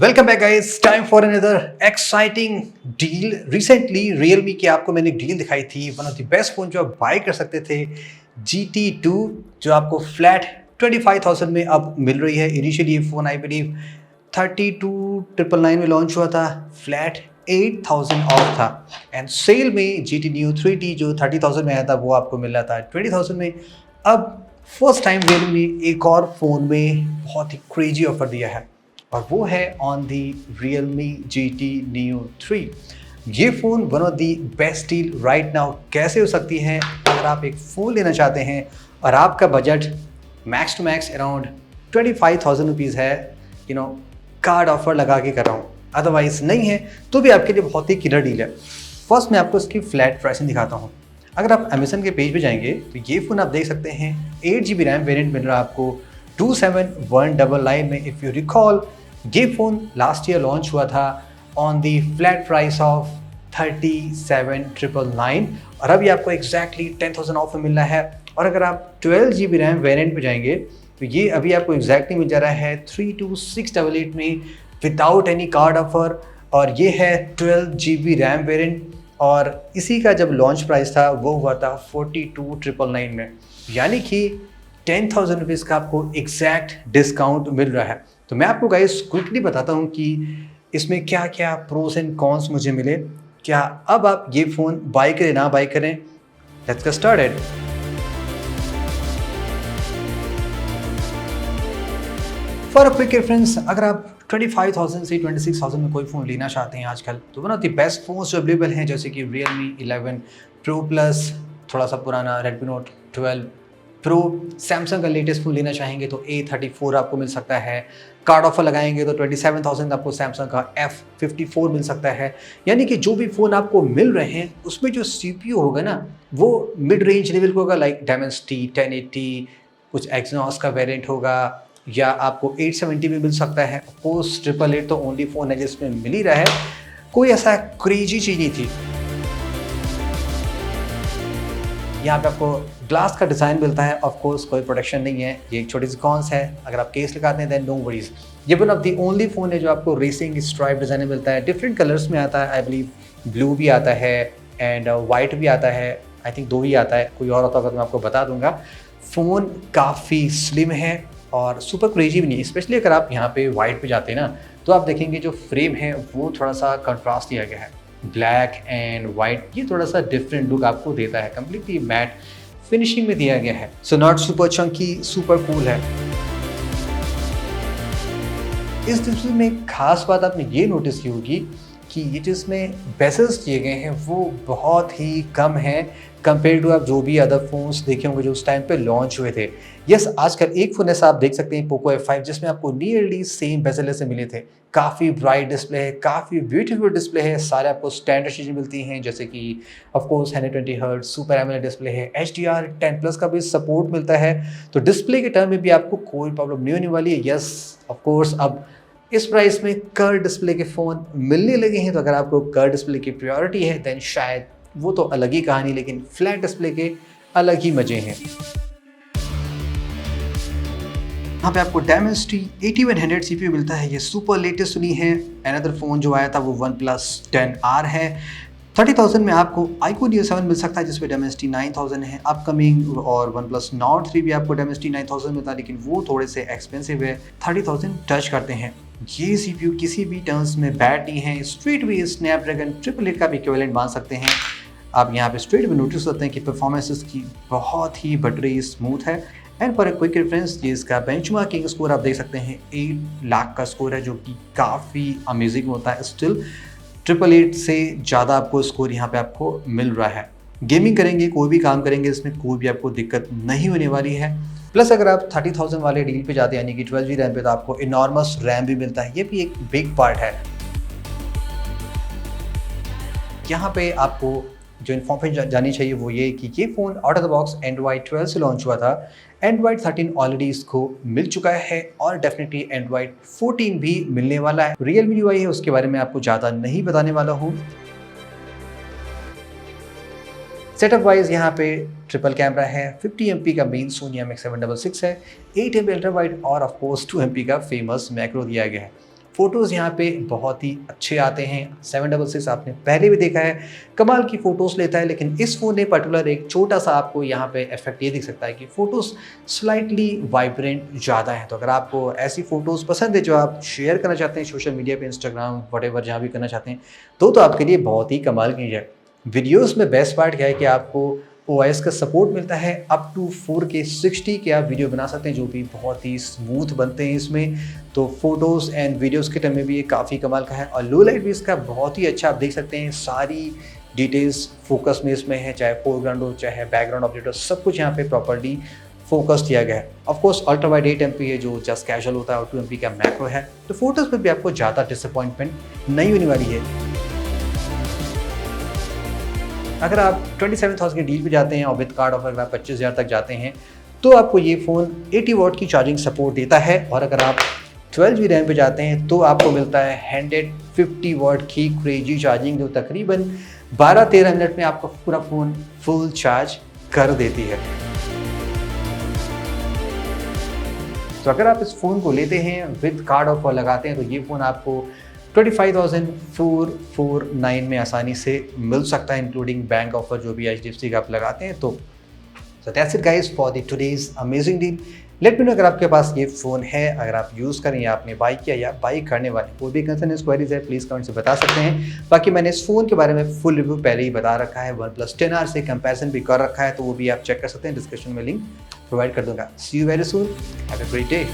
Welcome back guys, time for another exciting deal. Recently Realme की आपको मैंने एक डील दिखाई थी, one of the best phone जो आप बाय कर सकते थे, GT2, जो आपको फ्लैट 25,000 में अब मिल रही है। इनिशियली ये फोन आई बिलीव 32,999 में लॉन्च हुआ था, फ्लैट 8,000 ऑफ था एंड सेल में GT Neo 3T जो 30,000 में आया था वो आपको मिल रहा था 20,000 में। अब फर्स्ट टाइम Realme ने एक और फोन में बहुत ही क्रेजी ऑफर दिया है और वो है on the Realme GT Neo 3। ये phone one of the best deal right now कैसे हो सकती है अगर आप एक फ़ोन लेना चाहते हैं और आपका budget max to max around 25,000 rupees है। कार्ड ऑफर लगा के कर रहा हूँ, अदरवाइज नहीं है तो भी आपके लिए बहुत ही किलर डील है। फर्स्ट मैं आपको इसकी फ्लैट प्राइसिंग दिखाता हूँ। अगर आप अमेजन के पेज पे जाएंगे तो ये फ़ोन आप देख सकते हैं 8GB रैम वेरिएंट मिल रहा है आपको 27,199 में। इफ़ यू रिकॉल ये फ़ोन लास्ट ईयर लॉन्च हुआ था on the flat price of 37,999 और अभी आपको एग्जैक्टली 10,000 ऑफ में मिल रहा है। और अगर आप 12GB रैम वेरिएंट पे जाएंगे तो ये अभी आपको एग्जैक्टली मिल जा रहा है 32,688 में विदाउट एनी कार्ड ऑफर और ये है 12GB रैम वेरिएंट और इसी का जब लॉन्च प्राइस था वो हुआ था 42,999 में, यानी कि 10,000 रुपीज़ का आपको एग्जैक्ट डिस्काउंट मिल रहा है। तो मैं आपको गाइस क्विकली बताता हूँ कि इसमें क्या क्या प्रोस एंड कॉन्स मुझे मिले, क्या अब आप ये फ़ोन बाय करें ना बाय करें। Let's get started. For a quick reference, अगर आप 25,000 से 26,000 में कोई फ़ोन लेना चाहते हैं आजकल तो one of the best phones जो अवेलेबल हैं जैसे कि Realme 11 Pro प्लस, थोड़ा सा पुराना Redmi Note 12 प्रो, सैमसंग का लेटेस्ट फ़ोन लेना चाहेंगे तो A34 आपको मिल सकता है। कार्ड ऑफर लगाएंगे तो 27,000 आपको सैमसंग का F54 मिल सकता है। यानी कि जो भी फ़ोन आपको मिल रहे हैं उसमें जो CPU होगा ना वो मिड रेंज लेवल का होगा, लाइक Dimensity 1080, कुछ Exynos का वेरिएंट होगा या आपको 870 भी मिल सकता है। ऑफकोर्स 888 तो ओनली फ़ोन है जिसमें मिल ही रहा है, कोई ऐसा क्रेजी चीज़ नहीं थी। यहाँ पे आपको ग्लास का डिज़ाइन मिलता है, ऑफ कोर्स कोई प्रोटेक्शन नहीं है, ये एक छोटी सी कॉन्स है। अगर आप केस लगाते हैं देन नो वरीज। ये one of the only phone है जो आपको रेसिंग स्ट्राइप डिज़ाइन में मिलता है, डिफरेंट कलर्स में आता है। आई बिलीव ब्लू भी आता है एंड वाइट भी आता है, आई थिंक 2 ही आता है, कोई और होता तो मैं आपको बता दूंगा। फ़ोन काफ़ी स्लिम है और सुपर क्रेजी भी नहीं, स्पेशली अगर आप यहाँ पे वाइट पे जाते हैं ना तो आप देखेंगे जो फ्रेम है वो थोड़ा सा कंट्रास्ट दिया गया है, ब्लैक एंड वाइट, ये थोड़ा सा डिफरेंट लुक आपको देता है। कम्प्लीटली मैट फिनिशिंग में दिया गया है, so not super Chunky, super cool है। इस डिस्प्ले में एक खास बात आपने ये नोटिस की होगी कि ये जिसमें बेजल्स दिए गए हैं वो बहुत ही कम हैं कंपेयर टू आप जो भी अदर फोन्स देखे होंगे जो उस टाइम पे लॉन्च हुए थे। यस, आजकल एक फ़ोन ऐसा आप देख सकते हैं पोको F5 जिसमें आपको नियरली सेम बेजल से मिले थे। काफ़ी ब्राइट डिस्प्ले है, काफ़ी ब्यूटीफुल डिस्प्ले है, सारे आपको स्टैंडर्ड चीज़ें मिलती हैं जैसे कि of course 120 hertz super AMOLED display है, HDR10+ का भी सपोर्ट मिलता है। तो डिस्प्ले के टर्म में भी आपको कोई प्रॉब्लम नहीं होने वाली है। यस, ऑफकोर्स अब इस प्राइस में कर्व डिस्प्ले के फ़ोन मिलने लगे हैं तो अगर आपको कर्व डिस्प्ले की प्रायोरिटी है देन शायद वो तो अलग ही कहानी, लेकिन फ्लैट डिस्प्ले के अलग ही मज़े हैं। यहाँ पे आपको Dimensity 8100 CPU मिलता है, ये सुपर लेटेस्ट सुनी है। अनदर फ़ोन जो आया था वो OnePlus 10R है। 30,000 में आपको iQOO Neo 7 मिल सकता है जिसपे Dimensity 9000 है अपकमिंग, और OnePlus Nord 3 भी आपको Dimensity 9000 मिलता है लेकिन वो थोड़े से एक्सपेंसिव है, 30,000 टच करते हैं। ये CPU किसी भी टर्म्स में बैड नहीं है, स्ट्रेट वे स्नैपड्रैगन 888 का भी इक्विवेलेंट मान सकते हैं। आप यहाँ पे स्ट्रेट वे नोटिस करते हैं कि परफॉर्मेंस इसकी बहुत ही बटरी स्मूथ है। And for a quick reference, ये इसका बेंचमार्किंग स्कोर आप देख सकते हैं 8 लाख का स्कोर है जो कि काफ़ी अमेजिंग होता है। स्टिल 888 से ज़्यादा आपको स्कोर यहाँ पे आपको मिल रहा है। गेमिंग करेंगे, कोई भी काम करेंगे, इसमें कोई भी आपको दिक्कत नहीं होने वाली है। प्लस अगर आप 30,000 वाले डील पे जाते हैं यानी कि 12GB रैम पे तो आपको इनॉर्मस रैम भी मिलता है, ये भी एक बिग पार्ट है। यहाँ पे आपको जो इन्फॉर्मेशन जानी चाहिए वो ये कि ये phone out of the box Android 12 से लॉन्च हुआ था। Android 13 ऑलरेडी इसको मिल चुका है और डेफिनेटली Android 14 भी मिलने वाला है। Realme UI है उसके बारे में आपको ज़्यादा नहीं बताने वाला हूँ। सेटअप वाइज यहाँ पे ट्रिपल कैमरा है, 50 MP का मेन Sony IMX766 है, 8 MP अल्ट्रा वाइड और ऑफ कोर्स 2 MP का फेमस मैक्रो दिया गया है। फ़ोटोज़ यहाँ पे बहुत ही अच्छे आते हैं। 766 आपने पहले भी देखा है, कमाल की फ़ोटोज़ लेता है, लेकिन इस फ़ोन ने पर्टिकुलर एक छोटा-सा आपको यहाँ पे इफ़ेक्ट ये दिख सकता है कि फ़ोटोज़ स्लाइटली वाइब्रेंट ज़्यादा हैं। तो अगर आपको ऐसी फ़ोटोज़ पसंद है जो आप शेयर करना चाहते हैं सोशल मीडिया पे, इंस्टाग्राम, व्हाटएवर जहाँ भी करना चाहते हैं, तो आपके लिए बहुत ही कमाल की है। वीडियोज़ में बेस्ट पार्ट क्या है कि आपको ओएस का सपोर्ट मिलता है, अप टू 4K 60 के आप वीडियो बना सकते हैं, जो भी बहुत ही स्मूथ बनते हैं इसमें। तो फ़ोटोज़ एंड वीडियोज़ के टाइम में भी ये काफ़ी कमाल का है और लो लाइट भी इसका बहुत ही अच्छा, आप देख सकते हैं सारी डिटेल्स फोकस में इसमें है, चाहे फोरग्राउंड हो चाहे बैकग्राउंड ऑब्जेक्ट हो, सब कुछ यहाँ पे प्रॉपर्ली फोकस किया गया है। Of course ultra wide 8 MP है जो जस्ट कैजुअल होता है और 2 MP का मैक्रो है, तो फोटोज़ में भी आपको ज़्यादा डिसअपॉइंटमेंट नहीं होने वाली है। अगर आप 27,000 की डील पे जाते हैं और विद कार्ड ऑफर अगर आप 25,000 तक जाते हैं, तो आपको ये फ़ोन 80 वॉट की चार्जिंग सपोर्ट देता है और अगर आप 12 GB रैम पे जाते हैं तो आपको मिलता है 150 वॉट की क्रेजी चार्जिंग, जो तकरीबन 12-13 मिनट में आपका पूरा फ़ोन फुल चार्ज कर देती है। तो अगर आप इस फ़ोन को लेते हैं विद कार्ड ऑफर लगाते हैं, तो ये फ़ोन आपको 25,449 में आसानी से मिल सकता है, इंक्लूडिंग बैंक ऑफर जो भी HDFC का आप लगाते हैं। तो that's it guys for the today's amazing deal. Let me know अगर आपके पास ये फ़ोन है, अगर आप यूज़ करें या आपने बाई किया या बाई करने वाले कोई भी कंसर्न क्वेरीज है, प्लीज़ कमेंट से बता सकते हैं। बाकी मैंने इस फ़ोन के बारे में फुल रिव्यू पहले ही बता रखा है, OnePlus 10R से कंपैरिजन भी कर रखा है, तो वो भी आप चेक कर सकते हैं, डिस्क्रिप्शन में लिंक प्रोवाइड कर दूंगा। See you very soon, have a great day.